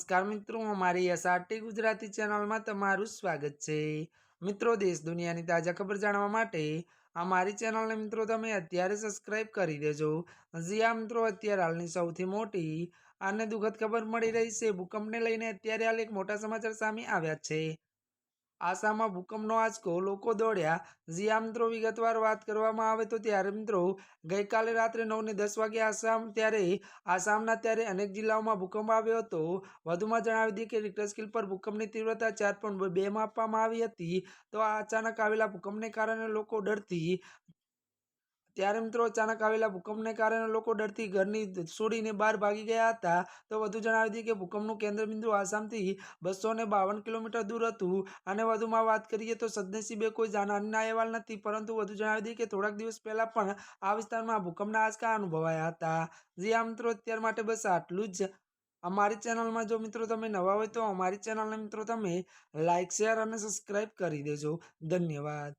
નમસ્કાર મિત્રો, અમારી એસઆરટી ગુજરાતી ચેનલમાં તમારું સ્વાગત છે। મિત્રો, દેશ દુનિયાની તાજા ખબર જાણવા માટે અમારી ચેનલને મિત્રો તમે અત્યારે સબસ્ક્રાઇબ કરી દેજો। જી હા મિત્રો, અત્યારે હાલની સૌથી મોટી અને દુઃખદ ખબર મળી રહી છે। ભૂકંપને લઈને અત્યારે હાલ એક મોટા સમાચાર સામે આવ્યા છે। આસામમાં ભૂકંપનો આંચકો, લોકો દોડ્યા। જી હા મિત્રો, વિગતવાર વાત કરવામાં આવે તો ત્યારે મિત્રો ગઈકાલે રાત્રે 9 ને 10 વાગે આસામના અનેક જિલ્લાઓમાં ભૂકંપ આવ્યો હતો। વધુમાં જણાવી દઈએ કે રિક્ટર સ્કેલ પર ભૂકંપની તીવ્રતા 4.2 માપવામાં આવી હતી। તો આ અચાનક આવેલા ભૂકંપને કારણે લોકો ડરથી ઘરની છોડીને બહાર ભાગી ગયા હતા। તો વધુ જણાવી દઈએ કે ભૂકંપનું કેન્દ્રબિંદુ આસામથી 252 કિલોમીટર દૂર હતું। અને વધુમાં વાત કરીએ તો સદનસીબે કોઈ જાનહાનિના અહેવાલ નથી, પરંતુ વધુ જણાવી દઈએ કે થોડાક દિવસ પહેલા પણ આ વિસ્તારમાં ભૂકંપના આંચકા અનુભવાયા હતા। જી હા મિત્રો, અત્યાર માટે બસ આટલું જ। અમારી ચેનલમાં જો મિત્રો તમે નવા હોય તો અમારી ચેનલને મિત્રો તમે લાઇક, શેર અને સબસ્ક્રાઇબ કરી દેજો। ધન્યવાદ।